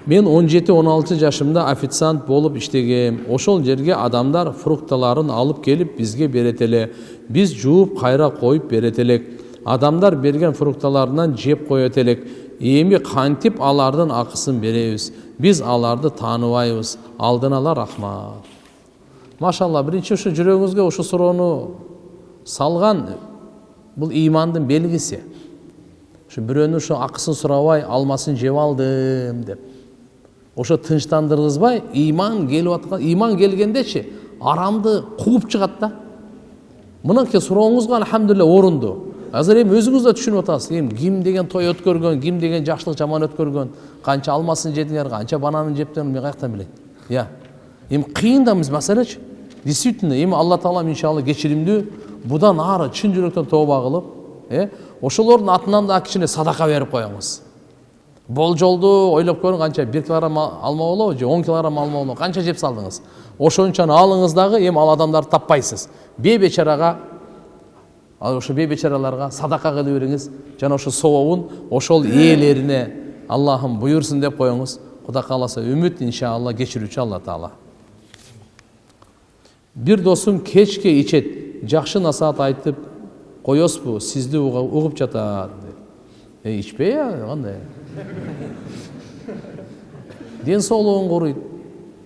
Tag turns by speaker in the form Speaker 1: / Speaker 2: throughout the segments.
Speaker 1: Мен 17-16 жашымда официант болып иштегем. Ошол жерге адамдар фрукталарын алып келип бизге берет эле. Биз жууп кайра коюп берет элек. Адамдар берген фрукталарынан жеп коет элек. Эми кантип алардын акысын беребиз? Биз аларды тааныбайбыз. Алдын ала рахмат. Машалла, биринчи ушу жүрөгүңүзгө ушу суроону салган бул имандын белгиси. Ушу бирөөнүн ушу акысын сурабай, алмасын жеп алдым деп. Ошо тынчтандыргызбай, иман келип аткан, иман келгендечи арамды кууп чыгат да. Мынакей сурооңузга алхамдулилля орунду. Азыр эми өзүңүз да түшүнүп атасыз. Эми ким деген той өткөргөн, ким деген жакшылык жаман өткөргөн, канча алмасын жедиңер, канча бананын жептиңер, мен каяктан билейин. Я. Эми кыйын да маселечи. Действительно, эми Алла Таалам иншалла кечиримдүү, будан ары чын жүрөктөн тооба кылып, ошолордун атынан да кичине садака берип коюңуз. Болжолду ойлоп көрүң, канча 1 килограмм алма болобу же 10 килограмм алма болобу, канча жеп салдыңыз. Ошончаны алыңыз дагы, эми ал адамдарды таппайсыз. Бейбечарага, ошо бейбечараларга садака кылып бериңиз. Жана ошо сообун ошол ээлерине Аллахым буйурсун деп коюңуз. Кудай кааласа үмүт иншалла кечирүүчү Алла Таала. Бир досум кечке ичет, жакшы насаат айтып коесузбу, сизди угуп жатат. Ичпей кандай? Ден соолугуң куруйт,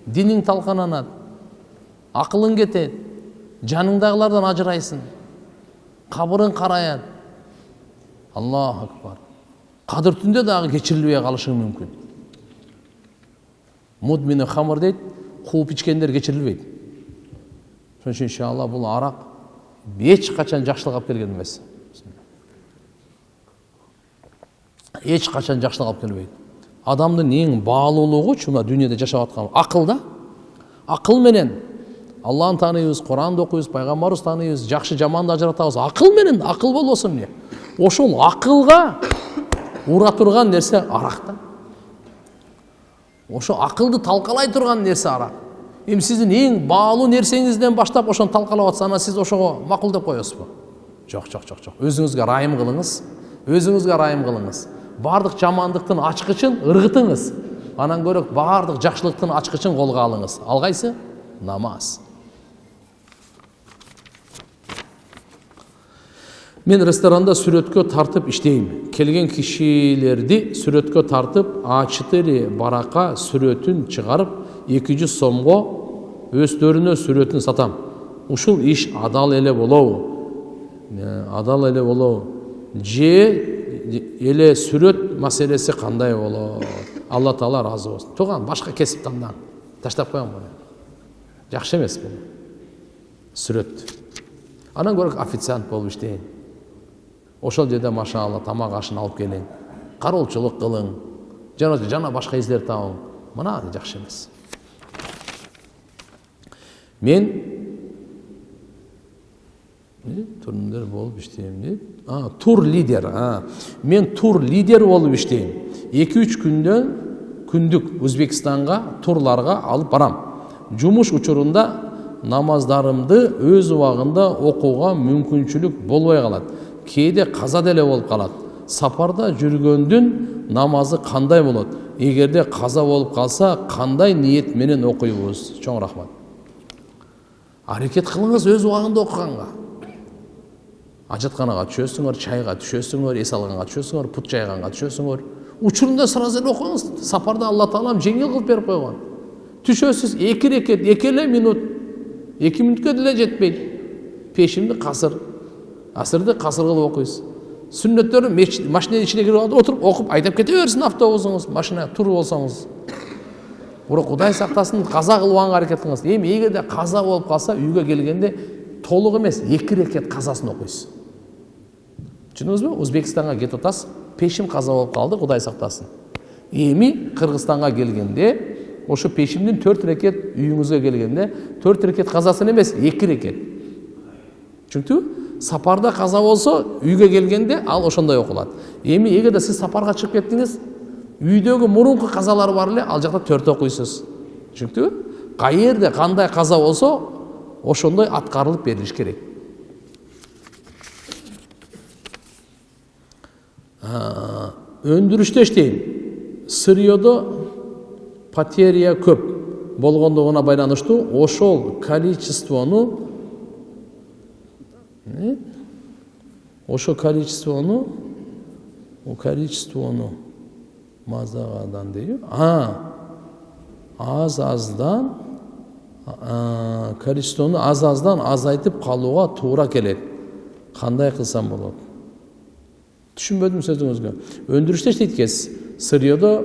Speaker 1: диниң талкананат, акылың кетет, жаныңдагылардан ажырайсың, кабырың караят. Аллаху акбар. Кадыр түндө дагы кечирилбей калышың мүмкүн. Мудмин хамыр дейт, кууп ичкендер кечирилбейт. Ошон үчүн иншалла бул арак эч качан жакшылык алып келген эмес. Эч качан жакшылык алып келбейт. Адамдын эң баалуулугу чуна дүйнөдө жашап аткан акыл да. Акыл менен Аллахты тааныйбыз, Куранды окуйбуз, пайгамбарыбызды тааныйбыз, жакшы жаманды ажыратабыз. Акыл менен, акыл болбосо эмне? Ошол акылга ура турган нерсе арак да. Ошо акылды талкалай турган нерсе арак. Эми сиздин эң баалуу нерсеңизден баштап ошону талкалап атса, ана сиз ошого макул деп коесузбу? Жок. Өзүңүзгө райым кылыңыз. Өзүңүзгө райым кылыңыз. Бардык жамандыктын ачкычын ыргытыңыз. Анан көрөк бардык жакшылыктын ачкычын колго алыңыз. Ал кайсы? Намаз. Мен ресторанда сүрөткө тартып иштейм. Келген кишилерди сүрөткө тартып, А4 барака сүрөтүн чыгарып, 200 сомго өздөрүнө сүрөтүн сатам. Ушул иш адал эле болобу? Адал эле болобу? Же эле сүрөт маселеси кандай болот? Алла Таала разы болсун. Туган башка кесип тандаңыз. Таштап коюң буну. Жакшы эмес бул. Сүрөт. Анан көрөк официант болуп иштейин. Ошол жерде машалла тамак ашын алып келиң. Кароолчулук кылың. Жана башка издер табың. Мына жакшы эмес. Мен турнир болуп иштейм деп. Тур лидер. Мен тур лидер болуп иштейм. 2-3 күндүк Өзбекстанга турларга алып барам. Жумуш учурунда намаздарымды өз убагында окууга мүмкүнчүлүк болбой калат. Кээде каза деле болуп калат. Сапарда жүргөндүн намазы кандай болот? Эгерде каза болуп калса, кандай ниет менен окуйбуз? Чоң рахмат. Аракет кылыңыз өз убагында окуганга. Ажатканага түшөсүңөр, чайга түшөсүңөр, эс алганга түшөсүңөр, пут жайганга түшөсүңөр. Учурунда сразу эле окуңуз. Сапарда Алла Таалам жеңил кылып берип койгон. Түшөсүз 2 рекет, 2 минут. 2 минутка деле жетпейт. Пешимди касыр. Асырды касыр кылып окуйсуз. Сүннөттөрү машинанын ичине кирип отуруп окуп айдап кете берсин автобусуңуз, машина тур болсоңуз. Бирок Кудай сактасын, каза кылганга аракет кылыңыз. Эми эгерде каза болуп калса, үйгө келгенде толук эмес, 2 рекет казасын окуйсуз. Түшүндүңүзбү? Өзбекстанга кетип атасыз, пешим каза болуп калды, Кудай сактасын. Эми Кыргызстанга келгенде ошо пешимдин 4 рекет үйүңүзгө келгенде 4 рекет казасын эмес, 2 рекет. Түшүндүңбү? Сапарда каза болсо, үйгө келгенде ал ошондой окулат. Эми эгерде сиз сапарга чыгып кеттиңиз, үйдөгү мурунку казалар бар эле, ал жакта 4 окуйсуз. Түшүндүңбү? Каерде кандай каза болсо, ошондой аткарылып берилиш керек. Өндүрүштө иштейм. Сырьёдо потеря көп болгондугуна байланыштуу ошол количествону мазагадан дейби аз-аздан количествону аз-аздан азайтып калууга туура келет. Кандай кылсам болот? Түшүнбөдүм сөзүңүзгө. Өндүрүштө иштейт экенсиз. Сырьёдо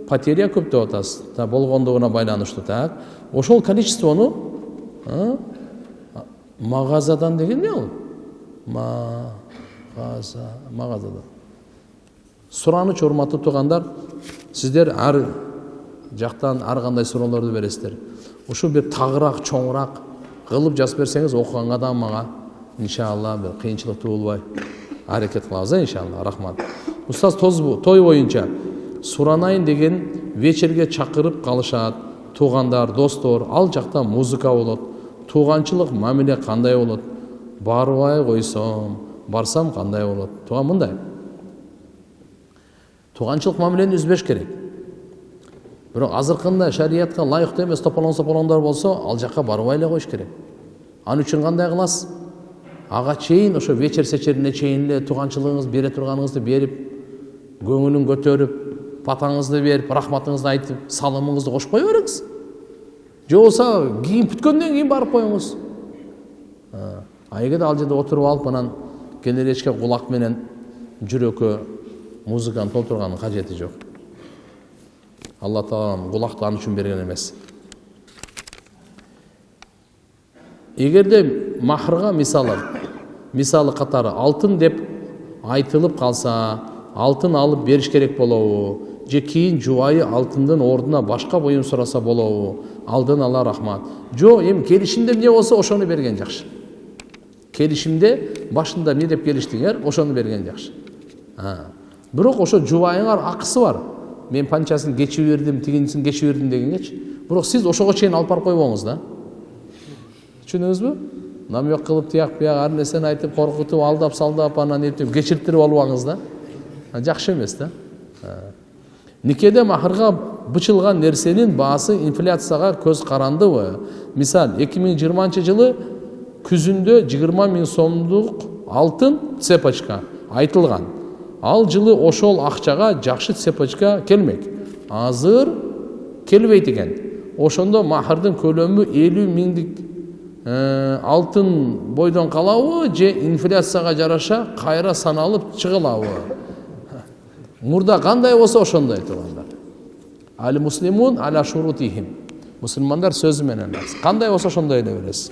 Speaker 1: потеря көп деп атасыз. Болгондугуна байланыштуу. Так. Ошол количествону мағазадан деген не ол? Мағазадан. Сураныч урматтуу туугандар, сиздер ар жактан ар кандай суроолорду бересиздер. Ушу бир тагыраак, чоңураак кылып жазып берсеңиз окуганга да мага иншалла бир кыйынчылык туулбай аракет кылабыз, иншалла. Рахмат. Устаз той боюнча суранайын деген вечерге чакырып калышат. Туугандар, достор, ал жакта музыка болот. Тууганчылык мамиле кандай болот? Барбай койсом, барсам кандай болот? Туган мындай. Тууганчылык мамилени үзбеш керек. Бирок азыркында шариятка лайыктуу эмес тополон-сополондор болсо, ал жакка барбай эле коюш керек. Аны үчүн кандай кыласыз? Ага чейин ошо вечер-сечерине чейин эле тууганчылыгыңызды бере турганыңызды берип, көңүлүн көтөрүп, патаңызды берип, рахматыңызды айтып, салымыңызды кошпой бериңиз. Же болсо кийин бүткөндөн кийин барып коюңуз. Эгерде ал жерде отуруп алып, анан кенеречке кулак менен жүрөккө музыканы толтурганын кажети жок. Алла Таалам кулакты ан үчүн берген эмес. Эгерде махрга мисалы катары алтын деп айтылып калса, алтын алып бериш керек болобу? Же кийин жубайы алтындын ордуна башка буюм сураса болобу? Алдын ала рахмат. Жо, эми келишимде эмне болсо ошону берген жакшы. Келишимде башында эмне деп келиштиңер, ошону берген жакшы. Бирок ошо жубайыңар акысы бар. Мен панчасын кечип бердим, тигинсин кечип бердим дегенгечи. Бирок сиз ошого чейин алып барып койбоңуз да. Түшүнөсүзбү? Намек кылып тияк-бияк ар нерсени айтып, коркутуп, алдап-салдап, анан этип кечиртирип албаңыз да. Жакшы эмес да. Никеде махырга бычылган нерсенин баасы инфляцияга көз карандыбы? Мисал, 2020-жылы күзүндө 20 000 сомдук алтын цепочка айтылган. Ал жылы ошол акчага жакшы цепочка келмек. Азыр келбейт экен. Ошондо махырдын көлөмү 50 000 алтын бойдон калабы же инфляцияга жараша кайра саналып чыгылабы? Мурда кандай болсо ошондой туугандар. Али муслимун аля шурутихим. Мусулмандар сөзү менен кандай болсо ошондой эле бересиз.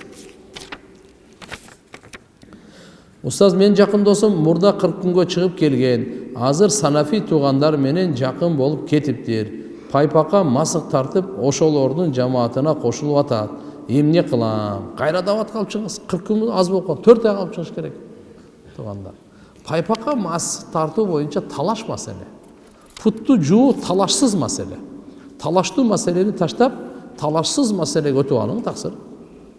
Speaker 1: Устаз, мен жакын досум мурда 40 күнгө чыгып келген. Азыр санафи туугандар менен жакын болуп кетиптир. Пайпакка масык тартып, ошолордун жамаатына кошулуп атат. Эмне кылам? Кайра дават калып чыгыңыз. 40 күн аз болуп калды. 4 ай калып чыгыш керек. Туугандар. Пайпакка масык тартуу боюнча талаш маселе. Путту жуу талашсыз маселе. Талаштуу маселени таштап, талашсыз маселеге өтүп алың таксыр.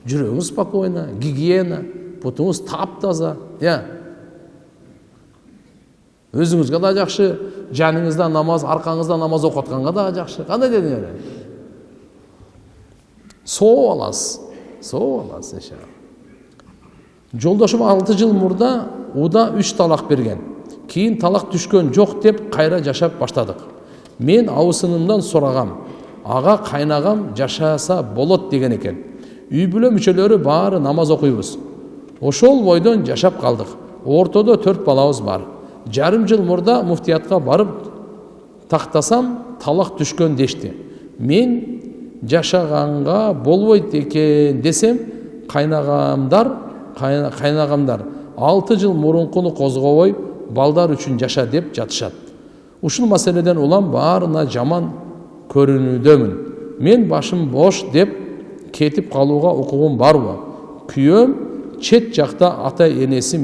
Speaker 1: Жүрөгүңүз спокойно, гигиена, путуңуз таптаза. Өзүңүзгө да жакшы, жаныңызда намаз, аркаңызда намаз окутканга да жакшы. Кандай дедиңер? Соо аласыз иншалла. Жолдошум 6 жыл мурда уда 3 талак берген. Кийин талак түшкөн жок деп кайра жашап баштадык. Мен абысынымдан сурагам. Ага кайнагам жашаса болот деген экен. Үй бүлө мүчөлөрү баары намаз окуйбуз. Ошол бойдон жашап калдык. Ортодо 4 балабыз бар. Жарым жыл мурда муфтиятка барып тактасам талак түшкөн дешти. Мен жашаганга болбойт экен десем, кайнагамдар 6 жыл мурункуну козгобой балдар үчүн жаша деп жатышат. Ушул маселеден улам баарына жаман көрүнүүдөмүн. Мен башым бош деп кетип калууга укугум барбы? Күйөөм чет жакта ата энеси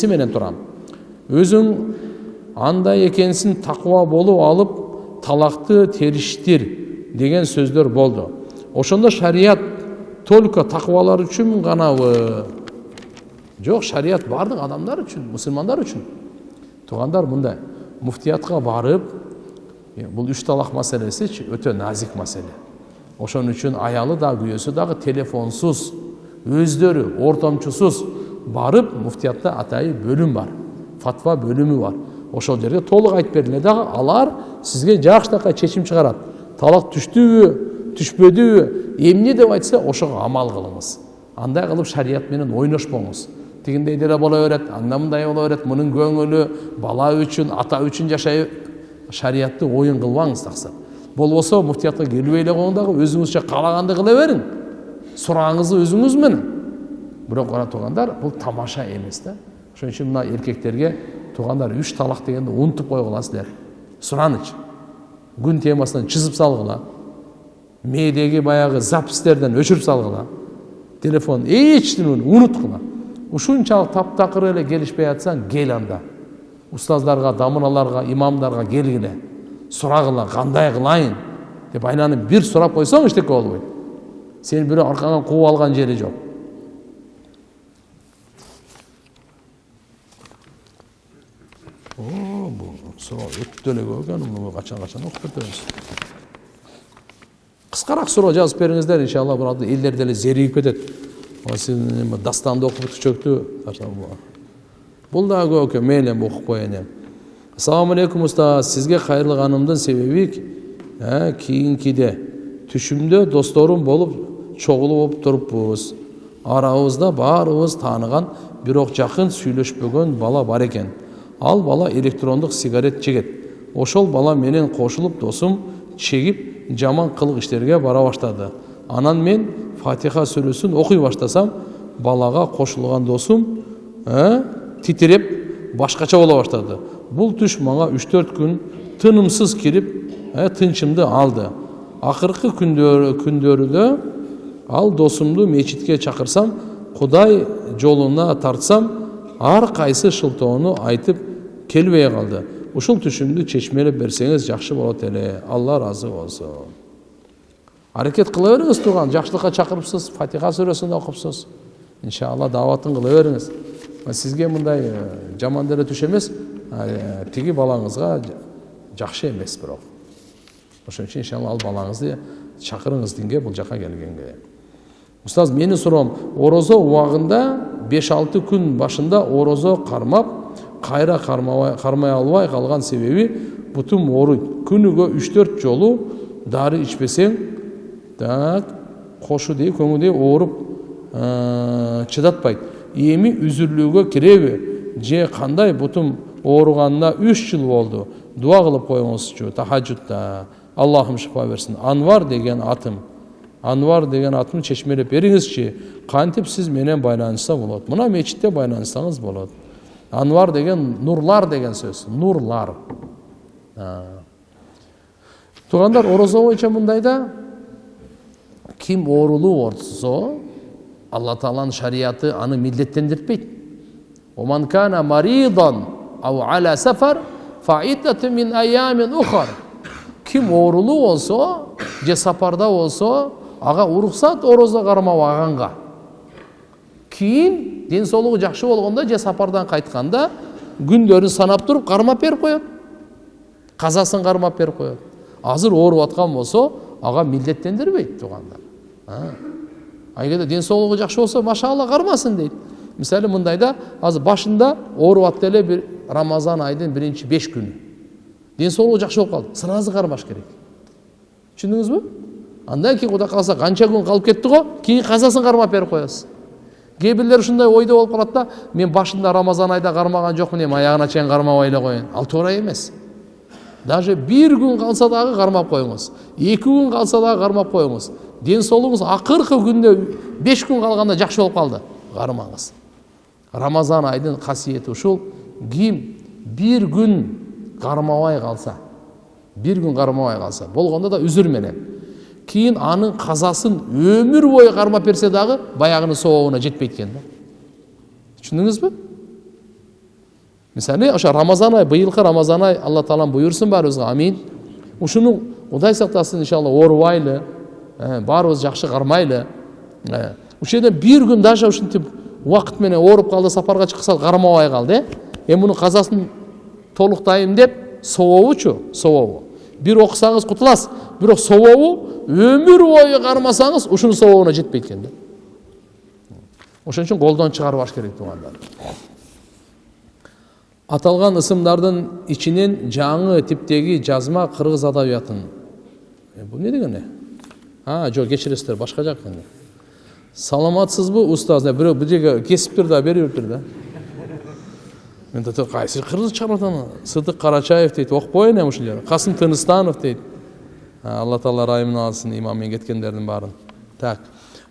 Speaker 1: менен турам. Өзүң андай экенсин таква болуп алып талакты териштир деген сөздөр болду. Ошондо шарият только таквалар үчүн ганабы? Жок, шарият бардык адамдар үчүн, мусулмандар үчүн. Туугандар, мындай муфтиятка барып, Бұл үш талақ мәселесі өте назик мәселе. Ошон үчүн аялы да күйөөсү дагы телефонсуз, өздөрү ортомчусуз барып муфтиятта атайы бөлүм бар, фатва бөлүмү бар. Ошол жерге толук айтып бериле дагы алар сизге жакшынакай чечим чыгарат. Талак түштүбү, түшпөдүбү, эмне деп айтса ошого амал кылыңыз. Андай кылып шарият менен ойношпоңуз. Тигиндей деле боло берет, аңдамындай боло берет, мунун көңүлү бала үчүн, ата үчүн жашай, шариятты оюн кылбаңыз таксат. Болбосо муфтиятка келбей эле коюңдагы өзүңүзчө каалаганды кыла бериң. Сурооңузду өзүңүз менен. Бирок кара туугандар, бул тамаша эмес да. Ошон үчүн мына эркектерге туугандар 3 талак дегенди унутуп койгула силер. Сураныч. Күн темасынан чызып салгыла. Медеги баягы запистерден өчүрүп салгыла. Телефон эчтинени унуткула. Ушунчалык таптакыр эле келишпей атсаң, кел анда. Устаздарга, дамыналарга, имамдарга келгиле. Сурагыла, кандай кылайын деп айланып бир сурап койсоң эчтеке болбойт. Сени бирөө аркаңан кууп алган жери жок. Бул суроо өтө эле көп экен, муну качан окуп кетебиз. Кыскараак суроо жазып бериңиздер, иншалла бирок элдер деле зеригип кетет. Сен дастанды окуп чөктү. Бул да көп экен, мейли окуп коеюн. Ассаламу алейкум устаз, сизге кайрылганымдын себеби кийинкиде түшүмдө досторум болуп чогулуп туруппуз. Арабызда баарыбыз тааныган, бирок жакын сүйлөшпөгөн бала бар экен. Ал бала электрондук сигарет чегет. Ошол бала менен кошулуп досум чегип жаман кылык иштерге бара баштады. Анан мен Фатиха сүрөсүн окуй баштасам, балага кошулган досум титиреп башкача боло баштады. Бул түш мага 3-4 күн тынымсыз кирип, тынчымды алды. Акыркы күндөрүдө ал досумду мечитке чакырсам, Кудай жолуна тартсам, ар кайсы шылтоону айтып келбей калды. Ушул түшүмдү чечмелеп берсеңиз жакшы болот эле. Алла разы болсун. Аракет кыла бериңиз тууган, жакшылыкка чакырыпсыз, Фатиха сүрөсүн окупсуз. Иншалла даватын кыла бериңиз. Сизге мындай жаман деле түш эмес, тиги балаңызга жакшы эмес бирок. Ошон үчүн иншалла ал балаңызды чакырыңыз динге, бул жака келгенге. Устаз, менин суроом, орозо убагында 5-6 күн башында орозо кармап, кайра кармай албай калган себеби бутум ооруйт. Күнүгө 3-4 жолу дары ичпесең, кошу дей, көңү дей ооруп чыдатпайт. Эми үзүрлүүгө киреби? Же кандай? Бутум ооруганына 3 жыл болду. Дуа кылып коюңузчу тахажжудта. Аллахым шифа берсин. Анвар деген атым чечмелеп бериңизчи. Кантип сиз менен байланышса болот? Мына мечитте байланышсаңыз болот. Анвар деген нурлар деген сөз. Нурлар. Туугандар, орозо боюнча мындайда ким оорулуу болсо, Алла Тааланын шариаты аны милдеттендирбейт. Оман кана маридан ау аля сафар фаиддату мин айямин ухар. Ким оорулуу болсо, же сапарда болсо, ага уруксат орозо кармабаганга. Кийин ден соолугу жакшы болгондо же сапардан кайтканда күндөрүн санап туруп кармап берип коет. Казасын кармап берип коет. Азыр ооруп аткан болсо, ага милдеттендирбейт туугандар. Эгерде ден соолугу жакшы болсо, машалла кармасын дейт. Мисалы мындайда, азыр башында ооруп атты эле бир Рамазан айдын 1-5 күнү. Ден соолугу жакшы болуп калды. Сразу кармаш керек. Түшүндүңүзбү? Андан кийин Кудай калса канча күн калып кетти го, кийин казасын кармап берип коесуз. Кээ бирлер ушундай ойдо болуп калат да, мен башында Рамазан айда кармаган жокмун, эми аягына чейин кармабай эле коеюн. Ал туура эмес. Даже 1 күн калса дагы кармап коюңуз. 2 күн калса дагы кармап коюңуз. Ден соолугуңуз акыркы күндө 5 күн калганда жакшы болуп калды. Кармаңыз. Рамазан айдын касиети ушул. Ким 1 күн кармабай калса, болгондо да үзүр менен. Кийин анын казасын өмүр бою кармап берсе дагы баягынын сообуна жетпейт экен да. Түшүндүңүзбү? Мисалы, ошо Рамазан ай, быйылкы Рамазан ай, Алла Таалам буйрусун баарыбызга, амин. Ушуну Кудай сактасын иншалла оорубайлы, баарыбыз жакшы кармайлы. Ушул жерде 1 күн даже ушинтип убакыт менен ооруп калды, сапарга чыкса кармабай калды, мунун казасын толуктайм деп сообучу, сообу. бир окусаңыз кутуласыз, бирок собобу өмүр бою кармасаңыз ушунун собобуна жетпейт экен да. Ошон үчүн колдон чыгарбаш керек туугандар. Аталган ысымдардын ичинен жаңы типтеги жазма кыргыз адабиятын. Бул не дегени? Жок, кечиресиздер, башка жак экен. Саламатсызбы устаз? Бирок бул жерге кесиптир да, бериптир да. Мен да кайсы кыргыз чыгарбатан? Сыдык Карачаев дейт, окпойн эми ушул жер. Касым Тыныстанов дейт. Алла таала райымын алсын имаммен кеткендердин баарын. Так.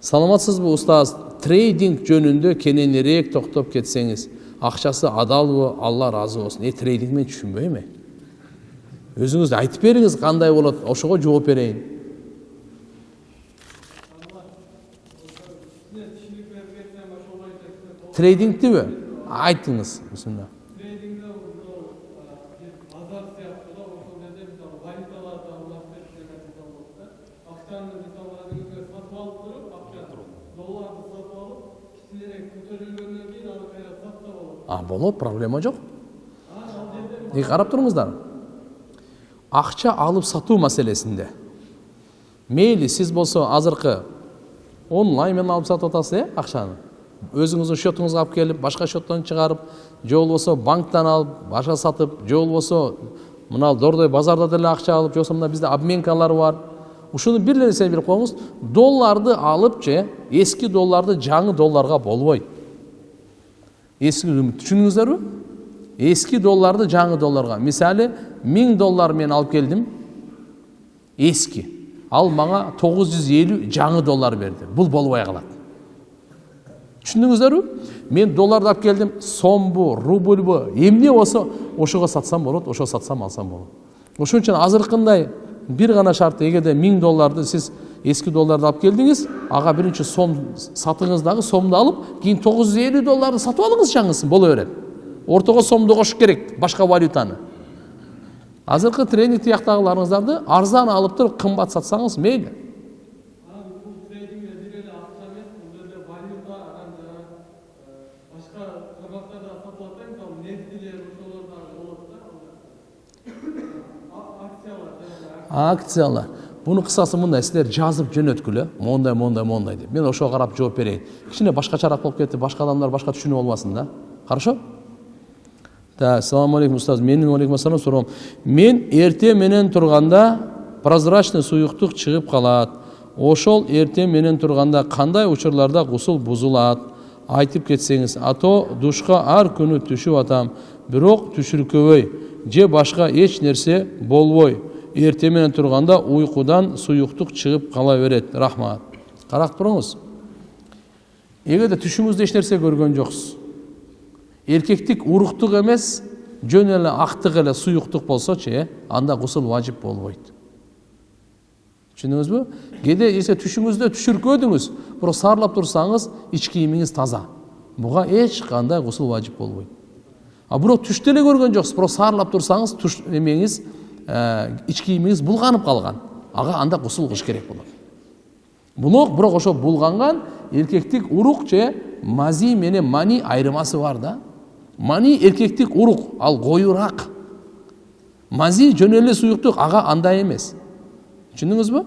Speaker 1: Саламатсызбы устаз? Трейдинг жөнүндө кененирээк токтоп кетсеңиз. Акчасы адалбы, Алла разы болсун. Трейдинг мен түшүнбөйм. Өзүңүз айтып бериңиз кандай болот, ошого жооп берейин. Трейдингдиби? Айтыңыз. Бисмилlah. Болот, проблема жок. Карап туруңуздар. Акча алып сатуу маселесинде. Мейли сиз болсо азыркы онлайн менен алып сатып атасыз, акчаны. Өзүңүздүн счетуңузга алып келип, башка счеттон чыгарып, же болбосо банктан алып, башка сатып, же болбосо мына Дордой базарда деле акча алып, же болбосо мына бизде обменкалар бар. Ушуну бир нерсени билип коюңуз, долларды алып же эски долларды жаңы долларга болбойт. Эски, түшүнүңүздөрбү? Эски долларды жаңы долларга. Мисалы, 1000 доллар мен алып келдим. Эски. Ал мага 950 жаңы доллар берди. Бул болбой калат. Түшүндүңүздөрбү? Мен долларды алып келдим, сомбу, рубльбу, эмне болсо ошого сатсам болот, ошого сатсам алсам болот. Ошон үчүн азыркындай бир гана шарты, эгерде 1000 долларды сиз эски долларды алып келдиңиз, ага биринчи сом сатыңыздагы сомду алып, кийин 950 долларды сатып алыңыз жаңысын, боло берет. Ортого сомду кошуп керек, башка валютаны. Азыркы трейдинг тияктагыларыңыздарды арзан алып туруп кымбат сатсаңыз мейли. Акциялар. Буну кысасы мындай, силер жазып жөнөткүлө, мондай деп. Мен ошого карап жооп берейин. Кичине башкачараак болуп кетти, башка адамдар башка түшүнүп албасын да. Хорошо? Ассаламу алейкум устаз. Менин алейкум ассалам суроом. Мен эрте менен турганда прозрачный суюктук чыгып калат. Ошол эрте менен турганда кандай учурларда гусул бузулат? Айтып кетсеңиз, ато душка ар күнү түшүп атам, бирок түшүркөбөй, же башка эч нерсе болбой. Эрте менен турганда уйкудан суюктук чыгып кала берет. Рахмат. Карап туруңуз. Эгерде түшүңүздө эч нерсе көргөн жоксуз, эркектик уруктук эмес, жөн эле актык эле суюктук болсочу, анда гусул важип болбойт. Түшүндүңүзбү? Кээде эсе түшүңүздө түшүркөдүңүз, бирок саарлап турсаңыз, ич кийимиңиз таза. Буга эч кандай гусул важип болбойт. Бирок түштө эле көргөн жоксуз, бирок саарлап турсаңыз, туш эмеңиз, ич кийимиңиз булганып калган. Ага анда гусул кылыш керек болот. Бирок ошо булганган эркектик урук же мази менен мани айырмасы бар да. Мани эркектик урук, ал коюраак. Мази жөн эле суюктук, ага андай эмес. Түшүндүңүзбү?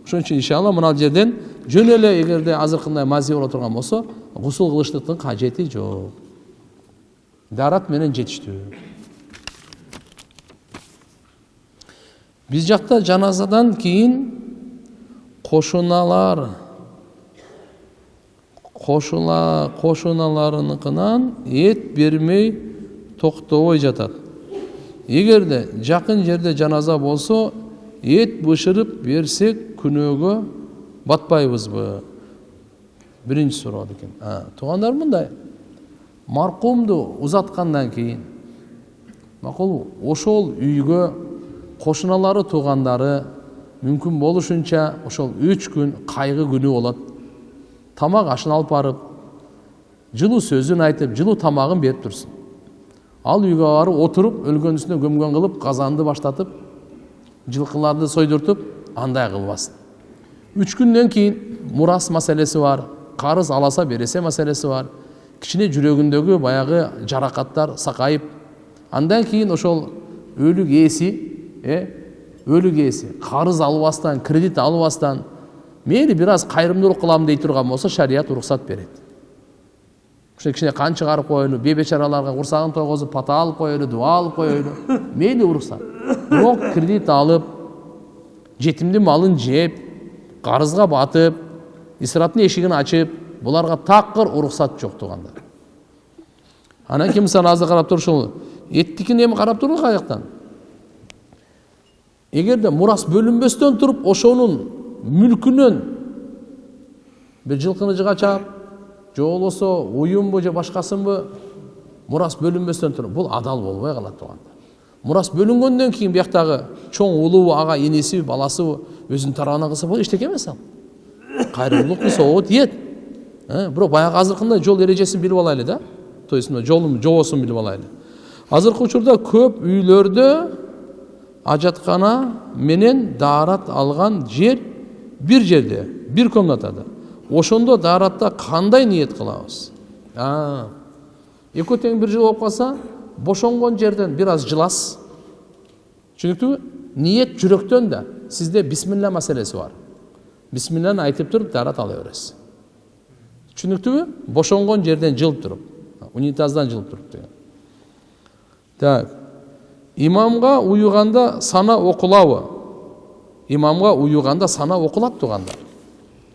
Speaker 1: Ошон үчүн иншалла мына жерден жөн эле эгерде азыркындай мази боло турган болсо, гусул кылыштыктын кажети жок. Дарат менен жетиштүү. Биз жакта жаназадан кийин кошуналарыныкынан эт бермей токтобой жатат. Эгерде жакын жерде жаназа болсо, эт бышырып берсек күнөөгө батпайбызбы? Биринчи суроо экен. Туугандар мындай. Маркумду узаткандан кийин макул ошол үйгө кошуналары туугандары мүмкүн болушунча ошол 3 күн кайгы күнү болот. Тамак ашын алып барып, жылуу сөзүн айтып, жылуу тамагын берип турсун. Ал үйгө барып отуруп, өлгөн үстүнө көмгөн кылып, казанды баштатып, жылкыларды сойдуртуп, андай кылбасын. 3 күндөн кийин мурас маселеси бар, карыз аласа бересе маселеси бар. Кичине жүрөгүндөгү баягы жаракаттар сакайып, андан кийин ошол өлүк ээси өлү кээси карыз албастан, кредит албастан мейли бир аз кайрымдуулук кылам дей турган болсо шарият уруксат берет. Ошо кичине кан чыгарып коелу, бебечараларга курсагын тойгозуп пата алып коелу, дуа алып коелу, мейли уруксат. Бирок кредит алып, жетимдин малын жеп, карызга батып, исраптын эшигин ачып, буларга такыр уруксат жок туугандар. Анан кийин мисалы азыр карап турушул, эттикин эми карап туруңуз каяктан. Эгерде мурас бөлүнбөстөн туруп, ошонун мүлкүнөн бир жылкыны жыгачап, же болбосо уюмбу же башкасынбы мурас бөлүнбөстөн туруп, бул адал болбой калат туугандар. Мурас бөлүнгөндөн кийин бияктагы чоң улуу, ага, энеси, баласы өзүнүн тарабына кылса, бул эчтеке эмес ал. Кайрымдуулуктун соого тиет. Бирок баягы азыркындай жол эрежесин билип алайлы да. То есть жолдун жобосун билип алайлы. Азыркы учурда көп үйлөрдө ажаткана менен даарат алган жер бир жерде, бир комнатада. Ошондо дааратта кандай ниет кылабыз? Экөө тең бир жыл болуп калса, бошонгон жерден бир аз жылас. Түшүнүктүбү? Ниет жүрөктөн да. Сизде бисмилла маселеси бар. Бисмилланы айтып туруп даарат ала бересиз. Түшүнүктүбү? Бошонгон жерден жылып туруп, унитаздан жылып туруп деген. Так. Имамга уюганда сана окулабы? Имамга уюганда сана окулат туугандар.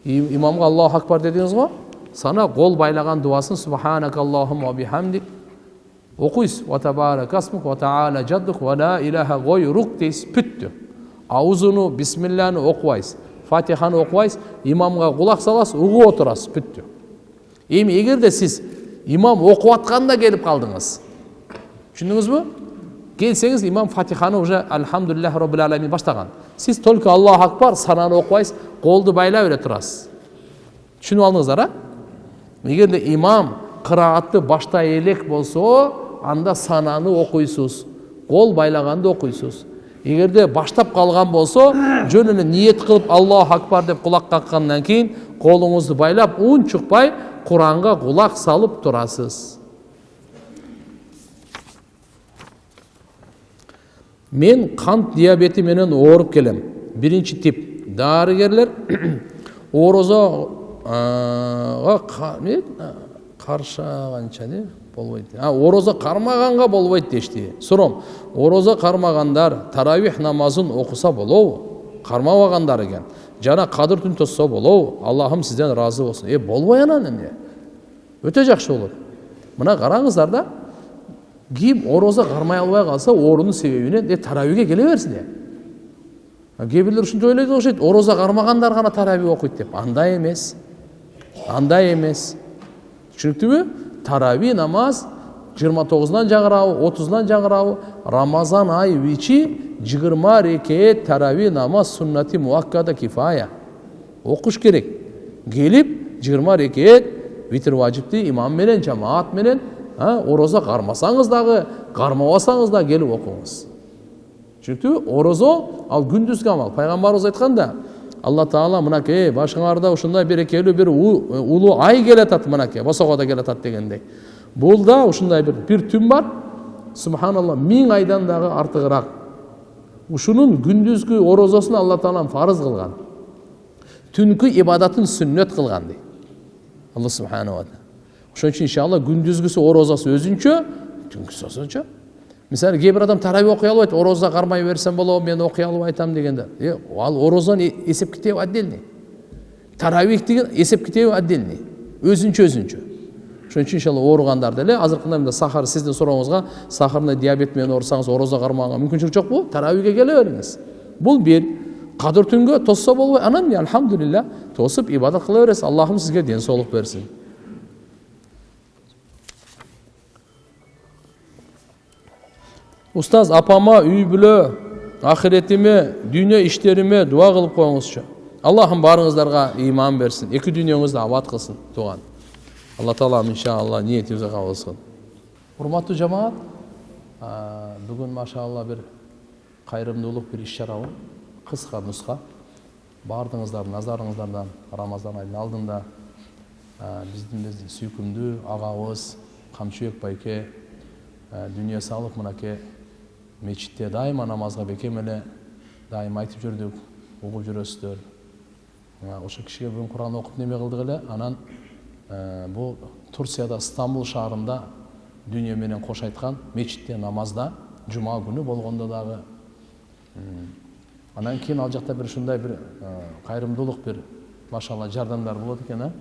Speaker 1: Имамга Аллаху акбар дедиңиз го, сана кол байлаган дуасын субханакаллахумма бихамдик окуйсуз. Ва табаракасмук ва таала жаддук ва ла илаха гойрук дейсиз, бүттү. Аузуну бисмилланы окубайсыз, Фатиханы окубайсыз, имамга кулак саласыз, угуп отурасыз, бүттү. Эми эгерде сиз имам окуп атканда келип калдыңыз, түшүндүңүзбү? Келсеңиз имам Фатиханы уже Алхамдулиллах Роббил Аламин баштаган. Сиз только Аллаху акбар сананы окубайсыз, колду байлап эле турасыз. Түшүнүп алдыңыздар, а? Эгерде имам кыраатты баштай элек болсо, анда сананы окуйсуз, кол байлаганды окуйсуз. Эгерде баштап калган болсо, жөн эле ниет кылып Аллаху акбар деп кулак каккандан кийин колуңузду байлап, унчукпай Куранга кулак салып турасыз. Мен кант диабети менен ооруп келем. Биринчи тип. Дарыгерлер орозого каршаганча де болбойт. Орозо кармаганга болбойт дешти. Суром, орозо кармагандар таравих намазын окуса болобу? Кармабагандар экен. Жана кадыр түн тосса болобу? Аллахым сизден разы болсун. Болбой анан эмне? Өтө жакшы болот. Мына караңыздар да. Ким орозо кармай албай калса, оорунун себебинен таравиге келе берсин. Кээ бирлер ушинтип ойлойт окшойт, орозо кармагандар гана таравих окуйт деп. Андай эмес. Андай эмес. Түшүнүктүбү? Таравих намаз 29-дан жаңырабы, 30-дан жаңырабы, Рамазан айы ичи 20 рекет таравих намаз суннати муаккада кифая. Окуш керек. Келип 20 рекет витр важипти имам менен, жамаат менен, орозо кармасаңыз дагы, кармабасаңыз да келип окуңуз. Түшүнүктүбү? Орозо ал күндүзгү амал. Пайгамбарыбыз айтканда, Алла Таала мынакей башыңарда ушундай берекелүү бир улуу ай келатат мынакей, босогодо келатат дегендей. Бул да ушундай бир түн бар. Субханалла, 1000 айдан дагы артыгыраак. Ушунун күндүзгү орозосун Алла Таала фарыз кылган. Түнкү ибадатын сүннөт кылган дейт. Алла субханалла. Ошон үчүн иншалла күндүзгүсү орозосу өзүнчө, түнкүсү өзүнчө. Мисалы кээ бир адам таравих окуй албайт, орозо кармай берсем болобу, мен окуй албай айтам дегенде. Ал орозонун эсеп китеби отдельный. Таравих деген эсеп китеби отдельный. Өзүнчө. Ошон үчүн иншалла ооругандар деле азыркында мында сахар сиздин сурооңузга сахарный диабет менен оорусаңыз орозо кармаганга мүмкүнчүлүк жокпу? Таравихке келе бериңиз. Бул бир. Кадыр түнгө тосса болбой, анан алхамдулилла тосуп ибадат кыла бересиз. Аллахым сизге ден соолук берсин. Устаз, апама, үй бүлө, ахиретиме, дүйнө иштериме дуа кылып коюңузчу. Аллахым барыңыздарга иман берсин, эки дүйнөңүздү абад кылсын, туган. Алла Таала иншалла ниетибизди кабыл кылсын. Урматтуу жамаат, бүгүн машалла бир кайрымдуулук бир иш-чарабы, кыска нуска. Бардыңыздардын назарыңыздардан Рамазан айынын алдында биздин сүйкүмдүү агабыз Камчыбек байке дүние салып мынакей мечитте дайыма намазга бекем эле дайым айтып жүрдүк, угуп жүрөсүздөр. Ошо кишиге бүгүн Кур'ан окуп неме кылдык эле, анан бул Турцияда Стамбул шаарында дүйнө менен кош айткан мечитте намазда жума күнү болгондо дагы анан кийин ал жакта бир ушундай бир кайрымдуулук бир машалла жардамдар болот экен.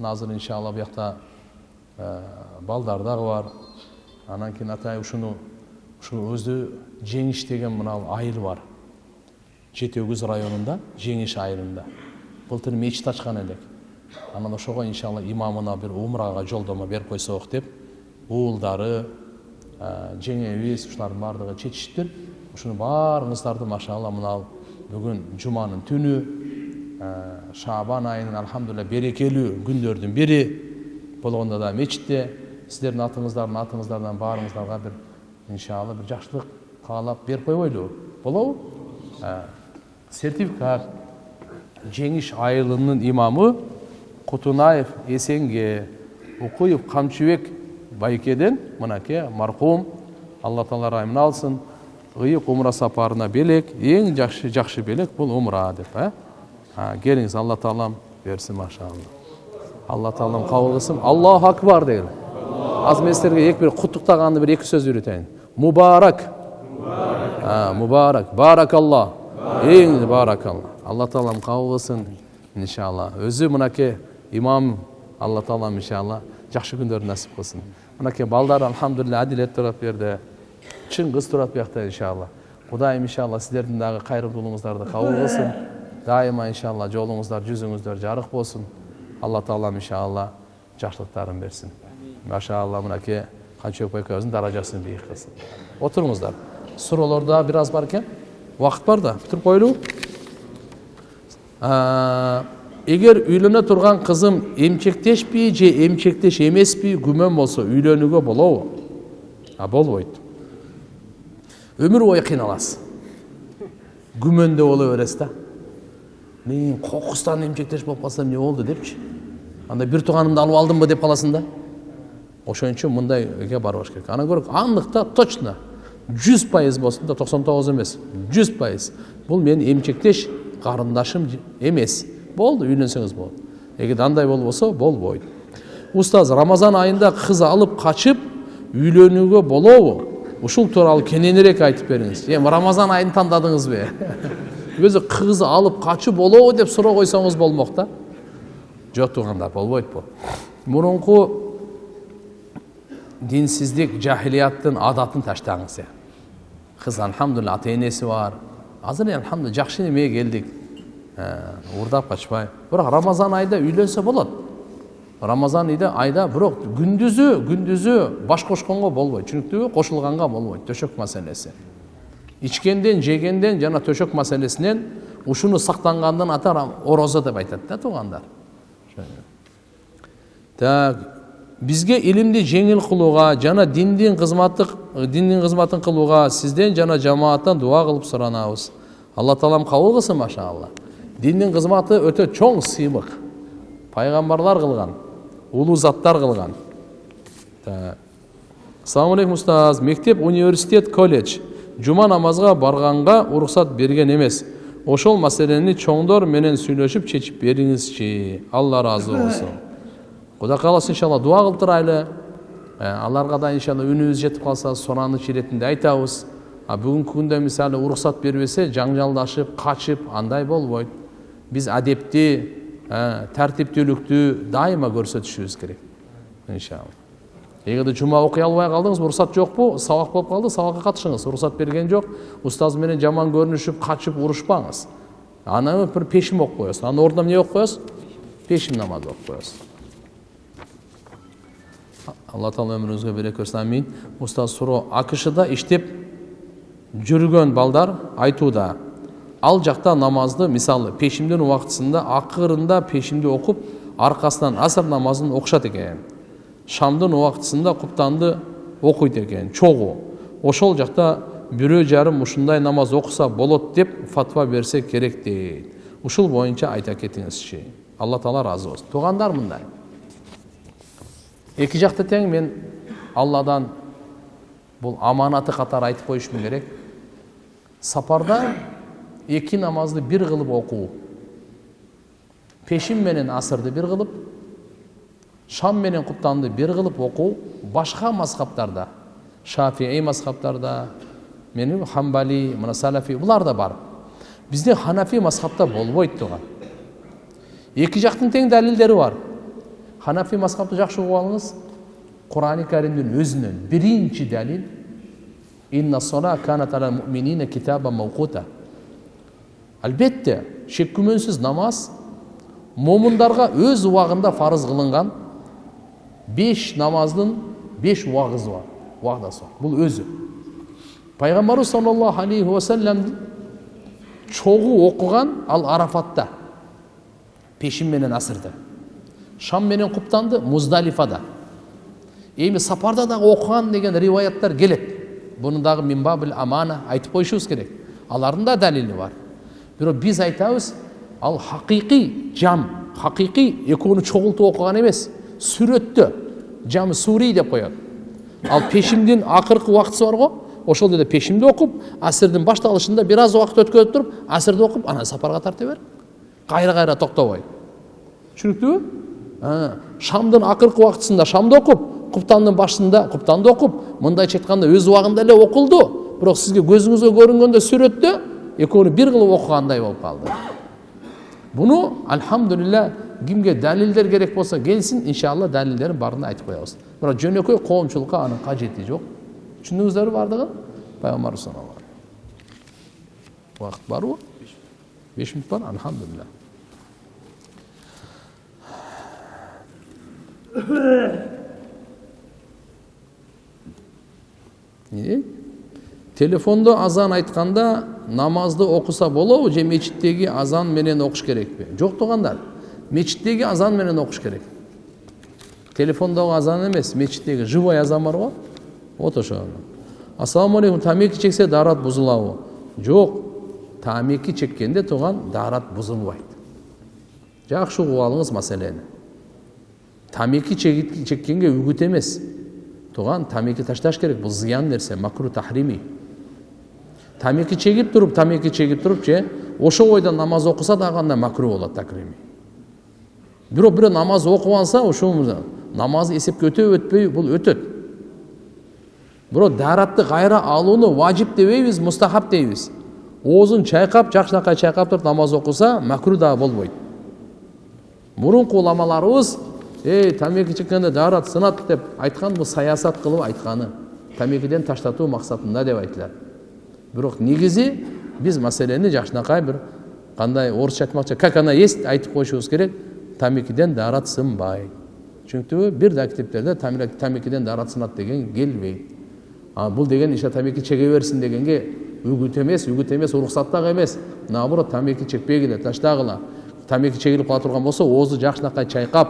Speaker 1: Азыр иншалла буякта балдар дагы бар. Анан кийин атай ушуну өзү Жеңиш деген мына айыл бар. Жети-Өгүз районунда, Жеңиш айылында. Былтыр мечит ачкан элек. Анан ошого иншалла имамына бир умрага жолдомо берип койсок деп, уулдары, жеңебиз ушулардын бардыгы чечиштир. Ушуну баарыңыздарды машалла мына бүгүн жуманын түнү, Шабан айынын алхамдулилла берекелүү күндөрдүн бири болгондо да мечитте сиздердин атыңыздардан баарыңыздарга бир иншалла бир жакшылык каалап берип койбойлу. Болобу? Сертификат Жеңиш айылынын имамы Кутунаев Эсенге, Укуев Камчыбек Байкеден, мынаке мархум, Алла Таала райымын алсын, ыйык умра сапарына белек, эң жакшы белек бул умра деп. Келиңиз, Алла Таалам берсин машалла. Алла Таалам кабыл кылсын. Аллаху акбар дегиле. Аз мен силерге бир куттуктаганды бир эки сөз үйрөтөйүн. Мубарак. Мубарак. Баракалла. Эң баракалла. Алла Таалам кабыл кылсын иншалла. Өзү мынаке имам Алла Таалам иншалла жакшы күндөрдү насип кылсын. Мынаке балдар алхамдулилла адилет турат берди. Чын кыз турат буякта иншалла. Кудайым иншалла сиздердин дагы кайрымдуулугуңуздарды кабыл кылсын. Дайыма иншалла жолуңуздар, жүзүңүздөр жарык болсун. Алла Таалам иншалла жакшылыктарын берсин. Машалла мынаке Камчыбек байкебиздин даражасын бийик кылсын. Отуруңуздар. Суроолордо бир аз бар экен. Убакыт бар да, бүтүрүп коелу. Эгер үйлөнө турган кызым эмчектешпи же эмчектеш эмеспи күмөн болсо үйлөнүүгө болобу? Болбойт. Өмүр бою кыйналасыз. Күмөндө боло бересиз да. Мен кокустан эмчектеш болуп калсам эмне болду депчи. Анда бир тууганымды алып алдымбы деп каласың да. Ошон үчүн мындайга барбаш керек. Анан көрөк андыкта точно 100% болсун да, 99 эмес, 100%. Бул менин эмчектеш карындашым эмес. Болду, үйлөнсөңүз болот. Эгер андай болбосо болбойт. Устаз, Рамазан айында кыз алып качып үйлөнүүгө болобу? Ушул тууралуу кененирээк айтып бериңиз. Рамазан айын тандадыңызбы? Өзү кыз алып качып болобу деп суроо койсоңуз болмок да. Жок туугандар, болбойт бул. Мурунку динсиздик, жахилияттын адатын таштаңыз. Кыз алхамдулилла ата энеси бар. Азыр алхамдулилла жакшы немеге келдик. Урдап качпай. Бирок Рамазан айда үйлөнсө болот. Рамазан айда бирок күндүзү баш кошконго болбойт. Чүнүктүүбү? Кошулганга болбойт. Төшөк маселеси. Ичкенден, жегенден жана төшөк маселесинен ушуну сактангандан ата орозо деп айтат да туугандар. Бизге илимди жеңил кылууга жана диндин кызматын кылууга сизден жана жамааттан дуа кылып суранабыз. Алла Таалам кабыл кылсын машалла. Диндин кызматы өтө чоң сыймык. Пайгамбарлар кылган, улуу заттар кылган. Ассаламу алейкум устаз. Мектеп, университет, колледж жума намазга барганга уруксат берген эмес. Ошол маселени чоңдор менен сүйлөшүп чечип бериңизчи. Алла разы болсун. Кудай кааласа иншалла дуа кылып турайлы. Аларга да иншалла үнүбүз жетип калса сураныч иретинде айтабыз. Бүгүнкү күндө мисалы уруксат бербесе жаңжалдашып, качып андай болбойт. Биз адепти, тартиптүүлүктү дайыма көрсөтүшүбүз керек. Иншалла. Эгерде жума окуй албай калдыңыз, уруксат жокпу? Сабак болуп калды, сабакка катышыңыз. Уруксат берген жок. Устаз менен жаман көрүнүшүп, качып урушпаңыз. Анан бир пешим окуп коесуз. Анын ордуна эмне окуп коесуз? Пешим намазы окуп коесуз. Алла Таала өмүрүңүзгө береке берсин. Амин. Устаз суроо, АКШда иштеп жүргөн балдар айтууда. Ал жакта намазды, мисалы, пешимдин убактысында акырында пешимди окуп, аркасынан аср намазын окушат экен. Шамдын убактысында куптанды окуйт экен, чогуу. Ошол жакта бирөө жарым ушундай намаз окуса болот деп фатва берсе керек дейт. Ушул боюнча айта кетиңизчи. Алла Таала разы болсун. Туугандар мындай. Эки жакта тең мен Алладан бул аманаты катары айтып коюшум керек. Сапарда эки намазды бир кылып окуу, пешим менен асырды бир кылып, шам менен куптанды бир кылып окуу башка мазхабтарда, Шафии мазхабтарда, менин Хамбали, мына Салафи буларда бар. Бизде Ханафи мазхабта болбойт туган. Эки жактын тең далилдери бар. Ханафи мазхабты жакшы угуп алыңыз. Кур'ан-ы Каримдин өзүнөн биринчи далил Инна сола канат ала муъминина китаба мавкута. Албетте, шек күмөнсүз намаз момундарга өз убагында фарыз кылынган 5 намаздын 5 убагызы бар, убагдасы бар. Бул өзү. Пайгамбарыбыз саллаллаху алейхи ва саллям чогуу окуган ал Арафатта. Пешим менен асырды. Шам менен куптанды Муздалифада. Эми сапарда да окуган деген риваяттар келет. Буну дагы минбабил амана айтып коюшубуз керек. Алардын да далили бар. Бирок биз айтабыз, ал хакыйкый жам, хакыйкый экөөнү чогултуп окуган эмес, сүрөттө жамы сури деп коет. Ал пешимдин акыркы убактысы бар го, ошол жерде пешимди окуп, асырдын башталышында бир аз убакыт өткөрүп туруп, асырды окуп, анан сапарга тарта бер. Кайра токтобой. Түшүнүктүбү? Шамдын акыркы убактысында шамды окуп, куптандын башында куптанды окуп, мындайча айтканда өз убагында эле окулду, бирок сизге көзүңүзгө көрүнгөндө сүрөттө экөөнү бир кылып окугандай болуп калды. Буну альхамдулилля кимге далилдер керек болсо келсин, иншалла далилдерин баарын айтып коебуз. Бирок жөнөкөй коомчулукка анын кажети жок. Түшүндүңүздөрбү бардыгын? Пайгамбар саллаллаху алейхи. Вакыт барбы? 5 мүнөт бар, альхамдулилля. Телефондо азан айтканда намазды окуса болобу же мечиттеги азан менен окуш керекпи? Жок тугандар. Мечиттеги азан менен окуш керек. Телефондогу азан эмес, мечиттеги живой азан бар го. Вот ошо. Ассаламу алейкум, тамеки чексе даарат бузулабы? Жок. Тамеки чеккенде туган даарат бузулбайт. Жакшы угуп алыңыз маселени. Тамеки чеккенге үгүт эмес. Туган тамеки ташташ керек, бул зыян нерсе, макру тахрими. Тамеки чегип туруп же ошо бойдон намаз окуса дагы анда макру болот, такрими. Бирок бир намаз окуп алса, ошо намаз эсепке өтөбү, бул өтөт. Бирок дааратты кайра алууну важип дебейбиз, мустахаб дейбиз. Оозун чайкап, жакшынакай чайкап туруп намаз окуса, макру да болбойт. Мурунку уламаларыбыз тамеки чеккенде даарат сынат деп айткан, бул саясат кылып айтканы. Тамекиден таштатуу максатында деп айтылат. Бирок негизи биз маселени жакшынакай бир кандай орусча айтмакчы, как она есть айтып коюшубуз керек. Тамекиден даарат сынбайт. Чүнктүбү бир да китептерде тамекиден даарат сынат деген келбейт. Бул деген ише тамеки чеге берсин дегенге үгүт эмес, уруксат дагы эмес. Наоборот, тамеки чекпегиле, таштагыла. Тамеки чегилип кала турган болсо, оозу жакшынакай чайкап,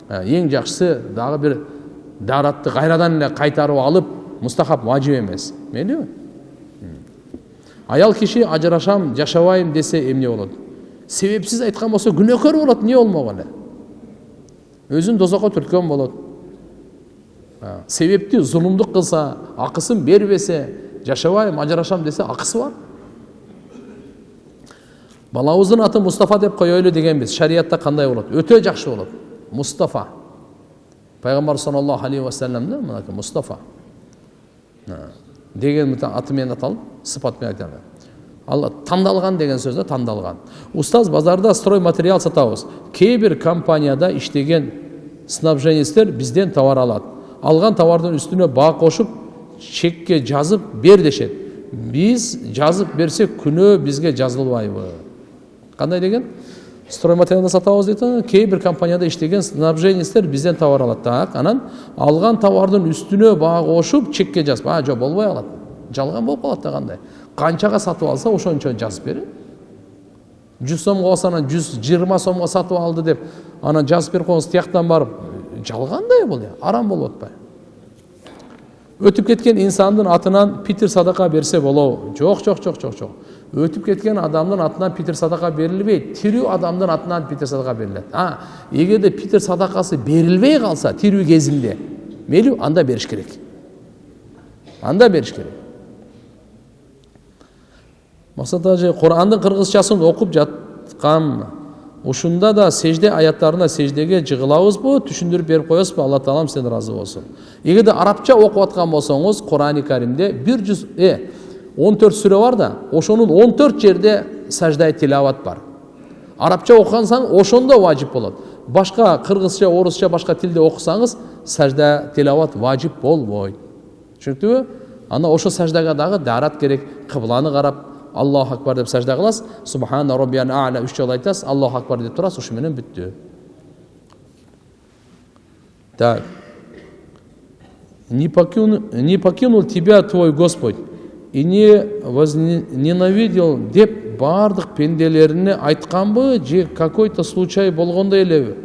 Speaker 1: эң жакшысы дагы бир дааратты кайрадан эле кайтарып алып, мустахаб, важип эмес. Мейлиби? Аял киши ажырашам, жашабайм десе эмне болот? Себепсиз айткан болсо күнөөкөр болот, эмне болмок эле? Өзүн дозокко түрткөн болот. Себепти зулумдук кылса, акысын бербесе, жашабайм, ажырашам десе акысы бар. Балабыздын атын Мустафа деп коелу дегенбиз. Шариатта кандай болот? Өтө жакшы болот. Мустафа. Пайгамбар саллаллаху алейхи ва салламда мынакы Мустафа деген аты менен аталып, сыпат менен айтылат. Ал тандалган деген сөз да, тандалган. Устаз, базарда строй материал сатабыз. Кээ бир компанияда иштеген снабженецтер бизден товар алат. Алган товардын үстүнө баа кошуп, чекке жазып бер дешет. Биз жазып берсек күнөө бизге жазылбайбы? Кандай деген? Строй материалды сатабыз дейт. Кээ бир компанияда иштеген снабженецтер бизден товар алат. Так, анан алган товардын үстүнө баа кошуп, чекке жазып, жок болбой калат. Жалган болуп калат да кандай? Канчага сатып алса, ошончо жазып берет. 100 сомго алса, анан 120 сомго сатып алды деп, анан жазып берип коюңуз, тияктан барып, жалгандай бул, арам болуп атпайбы? Өтүп кеткен инсандын атынан питир садака берсе болобу? Жок. Өтүп кеткен адамдын атынан питир садака берилбейт. Тирүү адамдын атынан питир садака берилет. Эгерде питир садакасы берилбей калса, тирүү кезинде, мейли, анда бериш керек. Максат ажы Кур'андын кыргызчасын окуп жаткан ушунда да сежде аяттарына сеждеге жыгылабызбы, түшүндүрүп берип коесузбу? Алла таалам сен разы болсун. Эгерде арабча окуп аткан болсоңуз, Кур'ани Каримде 14 сүрө бар да, ошонун 14 жерде саждай тилават бар. Арабча окусаң, ошондо важип болот. Башка кыргызча, орусча, башка тилде окусаңыз, сажда тилават важип болбойт. Түшүнүктүбү? Ана ошо саждага дагы дарат керек, кыбланы карап, Аллаху акбар деп сажда кыласыз, Субхана роббиял а'ла 3 жолу айтасыз, Аллаху акбар деп турасыз, ушу менен бүттү. Так. Не покинул тебя твой Господь и не возненавидел деп бардык пенделерине айтканбы, же какой-то случай болгондой элеби?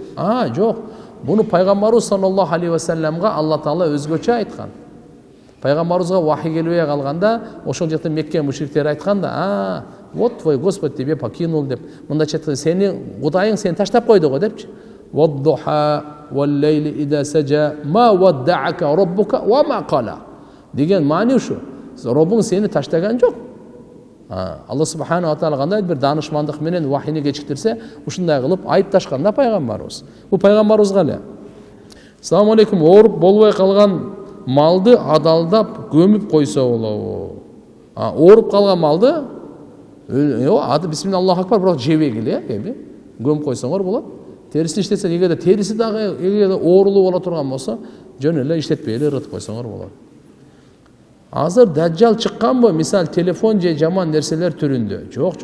Speaker 1: Жок. Буну пайгамбарыбыз саллаллаху алейхи ва салламга Алла таала өзгөчө айткан. Пайгамбарыбызга вахий келбей калганда, ошол жакта Мекке мушриктери айтканда, вот твой Господь тебе покинул деп. Мындайча айтканда, сени Кудайың сени таштап койду го депчи. Ваддуха вал-лейли ида сажа ма ваддака раббука ва ма кала. Деген маани ушу. Роббуң сени таштаган жок. Алла субхана ва таала кандай бир данышмандык менен вахийни кечиктирсе, ушундай кылып айыпташканда пайгамбарыбыз. Бул пайгамбарыбызга эле. Ассаламу алейкум, ооруп болбой калган малды адалдап көмүп койсо болобу? Ооруп калган малды ады бисмилла Аллаху акбар, бирок жебегиле, көмүп койсоңор болот. Терисин иштесе, эгерде териси дагы эгерде оорулуу боло турган болсо, жөн эле иштетпей эле ырытып койсоңор болот. Азыр даджал чыкканбы? Мисал телефон же жаман нерселер түрүндө. Жок.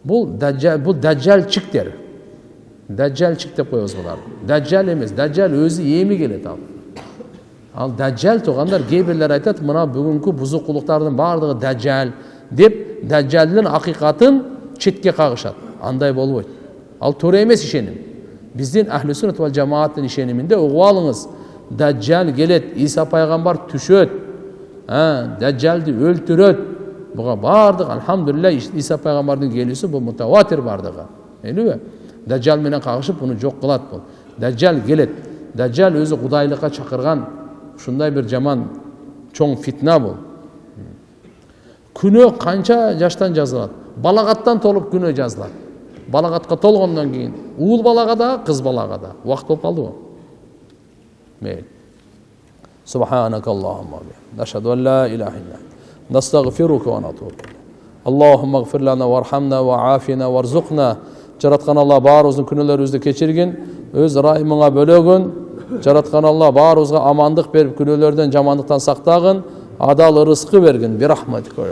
Speaker 1: Бул даджалчиктер. Даджалчик деп коебуз булар. Даджал эмес, даджал өзү эми келет ал. Ал даджал тугандар кээ бирлер айтат, мына бүгүнкү бузукулуктардын бардыгы даджал деп, даджалдын акыйкатын четке кагышат. Андай болбойт. Ал туура эмес ишеним. Биздин ахли суннат вал жамааттын ишениминде угуп алыңыз. Даджал келет, Иса пайгамбар түшөт. Даджалды өлтүрөт. Буга бардык алхамдулилла Иса пайгамбардын келүүсү бул мутаватир бардыгы. Элбе? Даджал менен кагышып буну жок кылат бул. Даджал келет. Даджал өзү кудайлыкка чакырган ушундай бир жаман чоң фитна бул. Күнөө канча жаштан жазылат? Балагаттан толуп күнөө жазылат. Балагатка толгондон кийин уул балага да, кыз балага да. Убакыт болуп калдыбы? Мейли. Субханакаллахумма ва нашхаду ан ла илаха илля анта настагфирука ва натубу илейк. Аллахумма гфир лана вархамна ва афина варзукна. Жараткан Алла баарыбыздын күнөөлөрүбүздү кечиргин, өз райымыңа бөлөгүн. Жараткан Алла баарыбызга амандык берип, күнөөлөрдөн, жамандыктан сактагын, адал рызкы бергин. Бирахматика.